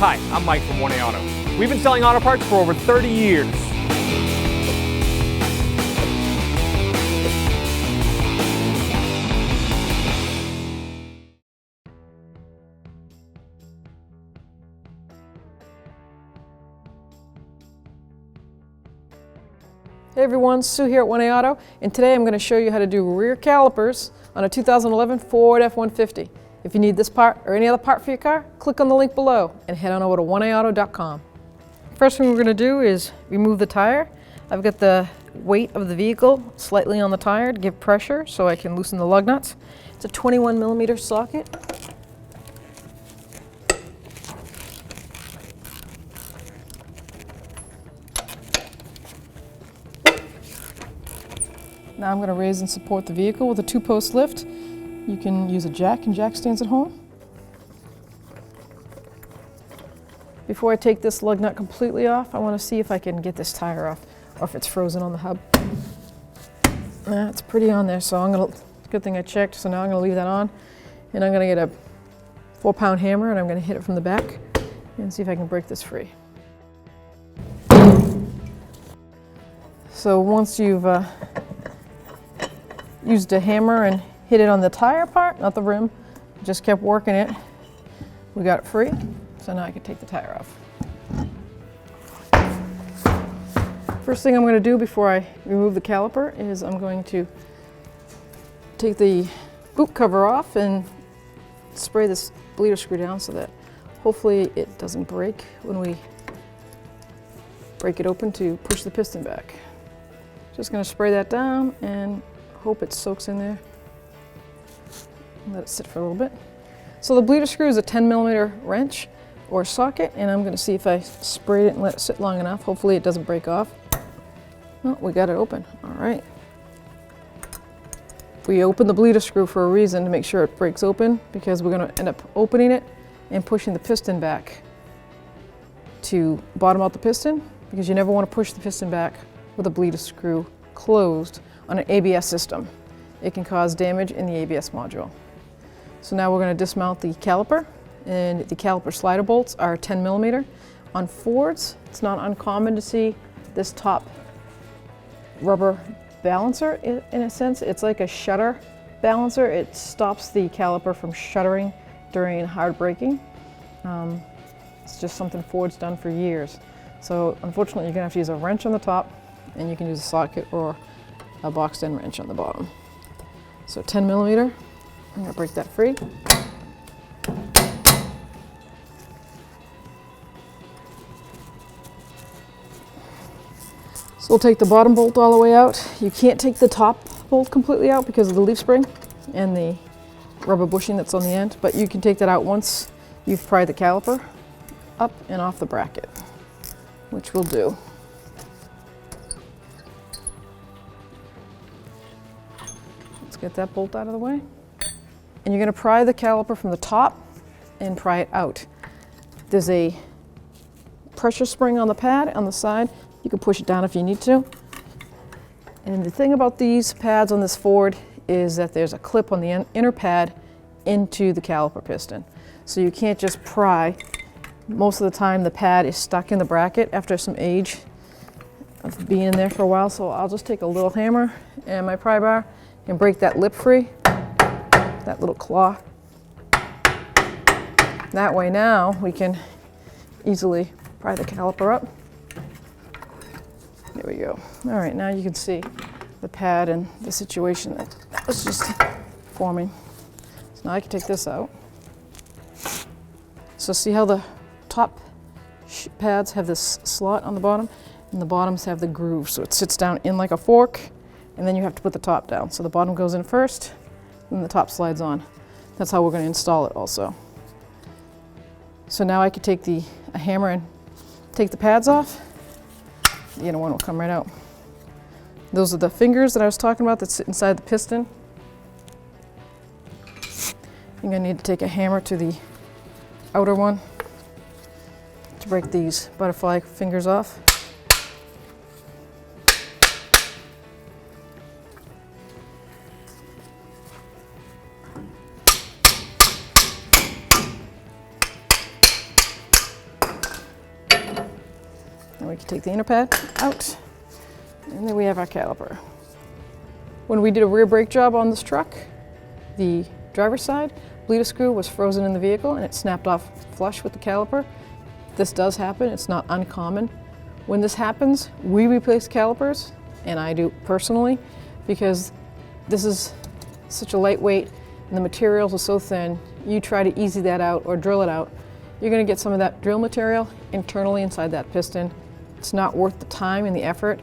Hi, I'm Mike from 1A Auto. We've been selling auto parts for over 30 years. Hey everyone, Sue here at 1A Auto, and today I'm going to show you how to do rear calipers on a 2011 Ford F-150. If you need this part or any other part for your car, click on the link below and head on over to 1AAuto.com. First thing we're going to do is remove the tire. I've got the weight of the vehicle slightly on the tire to give pressure so I can loosen the lug nuts. It's a 21mm socket. Now I'm going to raise and support the vehicle with a 2-post lift. You can use a jack and jack stands at home. Before I take this lug nut completely off, I want to see if I can get this tire off or if it's frozen on the hub. It's pretty on there, so good thing I checked, so now I'm going to leave that on. And I'm going to get a 4-pound hammer and I'm going to hit it from the back and see if I can break this free. So once you've used a hammer and hit it on the tire part, not the rim, just kept working it. We got it free, so now I can take the tire off. First thing I'm going to do before I remove the caliper is I'm going to take the boot cover off and spray this bleeder screw down so that hopefully it doesn't break when we break it open to push the piston back. Just going to spray that down and hope it soaks in there. Let it sit for a little bit. So the bleeder screw is a 10mm wrench or socket, and I'm going to see if I sprayed it and let it sit long enough. Hopefully it doesn't break off. Well, we got it open. All right. We open the bleeder screw for a reason, to make sure it breaks open, because we're going to end up opening it and pushing the piston back to bottom out the piston, because you never want to push the piston back with a bleeder screw closed on an ABS system. It can cause damage in the ABS module. So now we're going to dismount the caliper, and the caliper slider bolts are 10mm. On Fords, it's not uncommon to see this top rubber balancer in a sense. It's like a shutter balancer. It stops the caliper from shuttering during hard braking. It's just something Ford's done for years. So unfortunately you're going to have to use a wrench on the top, and you can use a socket or a boxed end wrench on the bottom. So 10mm, I'm going to break that free. So we'll take the bottom bolt all the way out. You can't take the top bolt completely out because of the leaf spring and the rubber bushing that's on the end, but you can take that out once you've pried the caliper up and off the bracket, which we'll do. Get that bolt out of the way. And you're going to pry the caliper from the top and pry it out. There's a pressure spring on the pad on the side. You can push it down if you need to. And the thing about these pads on this Ford is that there's a clip on the inner pad into the caliper piston. So you can't just pry. Most of the time the pad is stuck in the bracket after some age of being in there for a while. So I'll just take a little hammer and my pry bar and break that lip free, that little claw. That way now we can easily pry the caliper up. There we go. All right, now you can see the pad and the situation that was just forming. So now I can take this out. So see how the top pads have this slot on the bottom, and the bottoms have the groove, so it sits down in like a fork. And then you have to put the top down. So the bottom goes in first, and the top slides on. That's how we're going to install it also. So now I could take a hammer and take the pads off. The inner one will come right out. Those are the fingers that I was talking about that sit inside the piston. You're going to need to take a hammer to the outer one to break these butterfly fingers off. we can take the inner pad out, and then we have our caliper. When we did a rear brake job on this truck, the driver's side bleeder screw was frozen in the vehicle and it snapped off flush with the caliper. This does happen, it's not uncommon. When this happens, we replace calipers, and I do personally, because this is such a lightweight and the materials are so thin. You try to easy that out or drill it out, you're going to get some of that drill material internally inside that piston. It's not worth the time and the effort.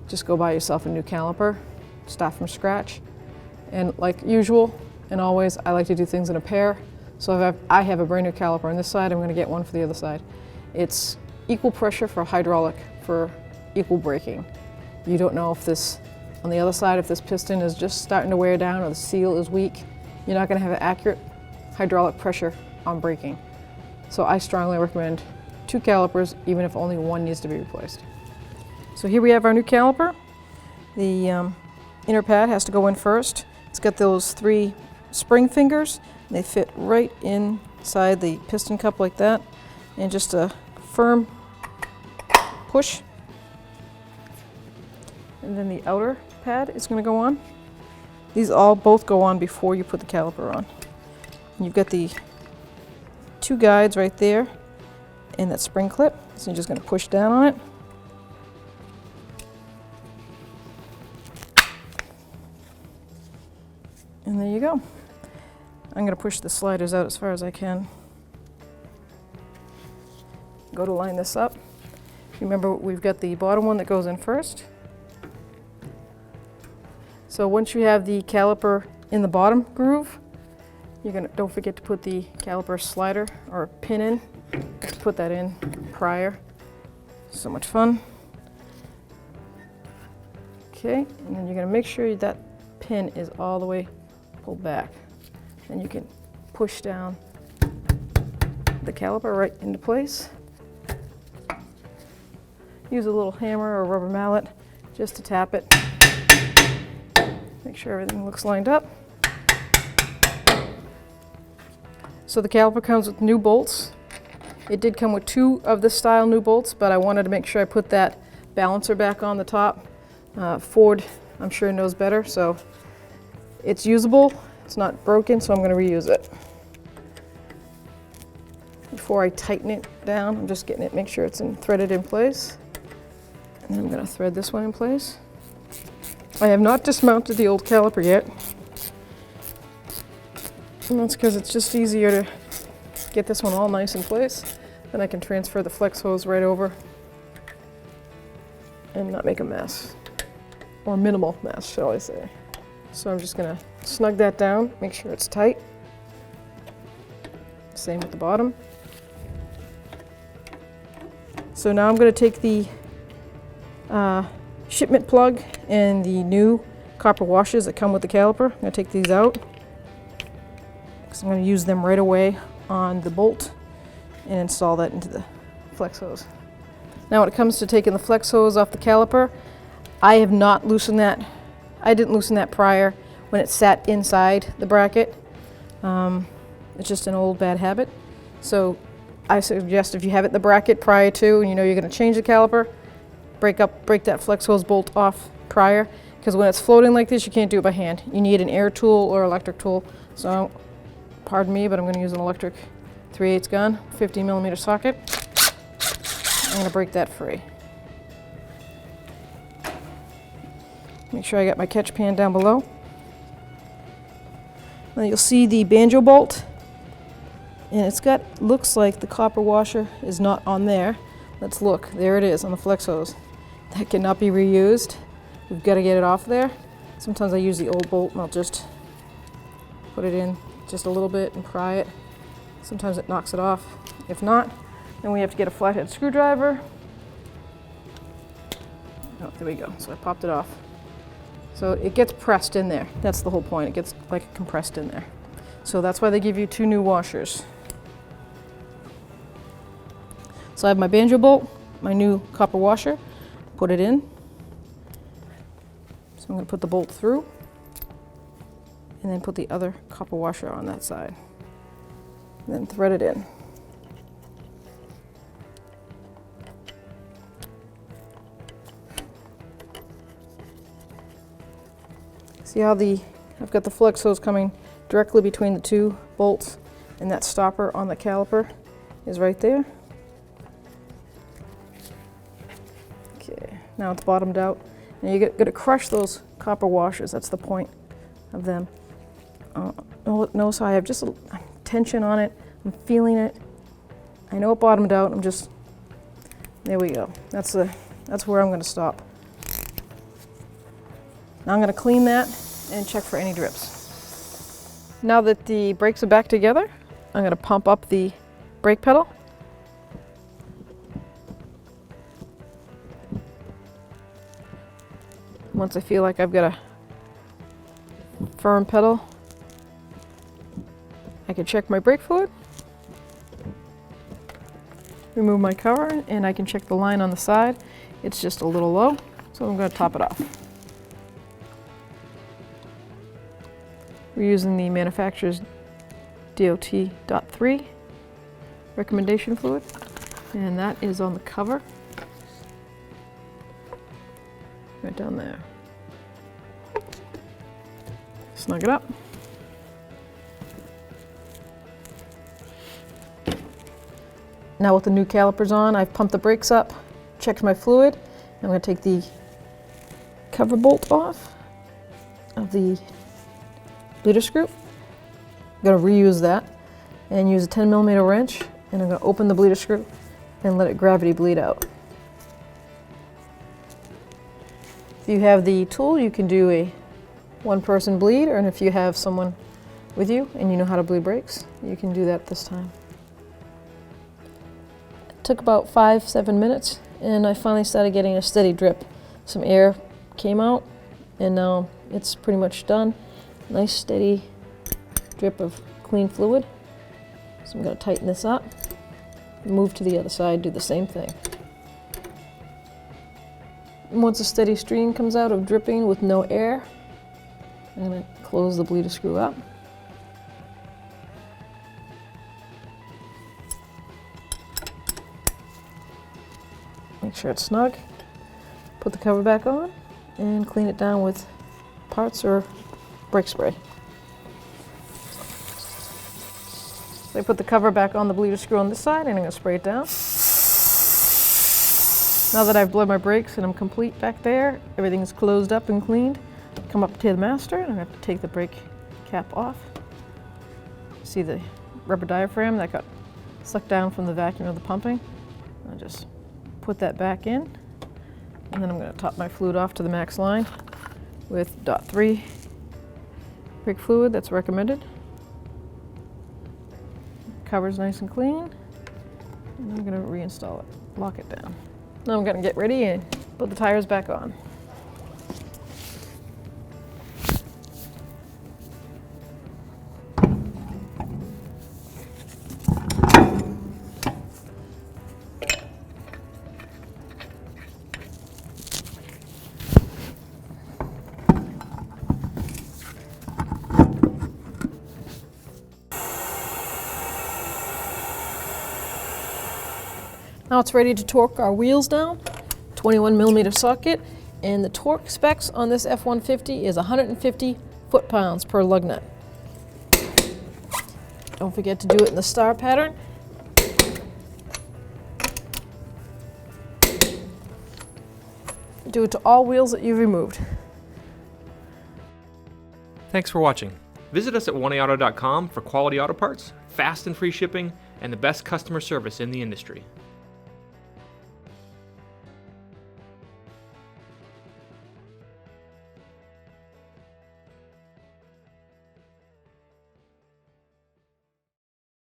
Just go buy yourself a new caliper, start from scratch. And like usual and always, I like to do things in a pair. So if I have a brand new caliper on this side, I'm going to get one for the other side. It's equal pressure for hydraulic for equal braking. You don't know if this, on the other side, if this piston is just starting to wear down or the seal is weak, you're not going to have accurate hydraulic pressure on braking. So I strongly recommend 2 calipers, even if only one needs to be replaced. So here we have our new caliper. The inner pad has to go in first. It's got those 3 spring fingers. They fit right inside the piston cup like that. And just a firm push. And then the outer pad is going to go on. These both go on before you put the caliper on. And you've got the 2 guides right there and that spring clip. So you're just going to push down on it. And there you go. I'm going to push the sliders out as far as I can. Go to line this up. Remember, we've got the bottom one that goes in first. So once you have the caliper in the bottom groove, don't forget to put the caliper slider or pin in. You have to put that in prior. So much fun. Okay, and then you're going to make sure that pin is all the way pulled back. And you can push down the caliper right into place. Use a little hammer or rubber mallet just to tap it. Make sure everything looks lined up. So the caliper comes with new bolts. It did come with 2 of this style new bolts, but I wanted to make sure I put that balancer back on the top. Ford, I'm sure, knows better, so it's usable. It's not broken, so I'm going to reuse it. Before I tighten it down, I'm just getting it, make sure it's threaded in place. And I'm going to thread this one in place. I have not dismounted the old caliper yet. And that's because it's just easier to get this one all nice in place. Then I can transfer the flex hose right over and not make a mess. Or minimal mess, shall I say. So I'm just going to snug that down, make sure it's tight. Same with the bottom. So now I'm going to take the shipment plug and the new copper washers that come with the caliper. I'm going to take these out because I'm going to use them right away on the bolt and install that into the flex hose. Now when it comes to taking the flex hose off the caliper, I have not loosened that. I didn't loosen that prior when it sat inside the bracket. It's just an old bad habit. So I suggest if you have it in the bracket prior to and you know you're going to change the caliper, break that flex hose bolt off prior, because when it's floating like this, you can't do it by hand. You need an air tool or electric tool. So, pardon me, but I'm going to use an electric 3/8 gun, 50mm socket. I'm going to break that free. Make sure I got my catch pan down below. Now you'll see the Banjo bolt, and looks like the copper washer is not on there. Let's look, there it is on the flex hose. That cannot be reused. We've got to get it off there. Sometimes I use the old bolt and I'll just put it in just a little bit and pry it. Sometimes it knocks it off. If not, then we have to get a flathead screwdriver. Oh, there we go. So I popped it off. So it gets pressed in there. That's the whole point. It gets like compressed in there. So that's why they give you 2 new washers. So I have my Banjo bolt, my new copper washer, put it in. So I'm going to put the bolt through and then put the other copper washer on that side. And then thread it in. See how I've got the flex hose coming directly between the two bolts, and that stopper on the caliper is right there. Okay, now it's bottomed out. Now you're going to crush those copper washers. That's the point of them. Notice how I have just a tension on it. I'm feeling it. I know it bottomed out. There we go. That's where I'm going to stop. Now I'm going to clean that and check for any drips. Now that the brakes are back together, I'm going to pump up the brake pedal. Once I feel like I've got a firm pedal, I can check my brake fluid, remove my cover, and I can check the line on the side. It's just a little low, so I'm going to top it off. We're using the manufacturer's DOT.3 recommendation fluid, and that is on the cover, right down there. Snug it up. Now with the new calipers on, I've pumped the brakes up, checked my fluid. I'm going to take the cover bolt off of the bleeder screw. I'm going to reuse that and use a 10mm wrench, and I'm going to open the bleeder screw and let it gravity bleed out. If you have the tool, you can do a one-person bleed, or if you have someone with you and you know how to bleed brakes, you can do that this time. It took about 5-7 minutes, and I finally started getting a steady drip. Some air came out, and now it's pretty much done. Nice steady drip of clean fluid. So I'm going to tighten this up, move to the other side, do the same thing. And once a steady stream comes out of dripping with no air, I'm going to close the bleeder screw up. Make sure it's snug. Put the cover back on and clean it down with parts or brake spray. So I put the cover back on the bleeder screw on this side, and I'm going to spray it down. Now that I've bled my brakes and I'm complete back there, everything's closed up and cleaned, come up to the master, and I have to take the brake cap off. See the rubber diaphragm that got sucked down from the vacuum of the pumping? I'll just put that back in, and then I'm going to top my fluid off to the max line with .3 brake fluid that's recommended. Cover's nice and clean, and I'm going to reinstall it, lock it down. Now I'm going to get ready and put the tires back on. Now it's ready to torque our wheels down, 21mm socket, and the torque specs on this F-150 is 150 foot-pounds per lug nut. Don't forget to do it in the star pattern. Do it to all wheels that you've removed. Thanks for watching. Visit us at oneauto.com for quality auto parts, fast and free shipping, and the best customer service in the industry.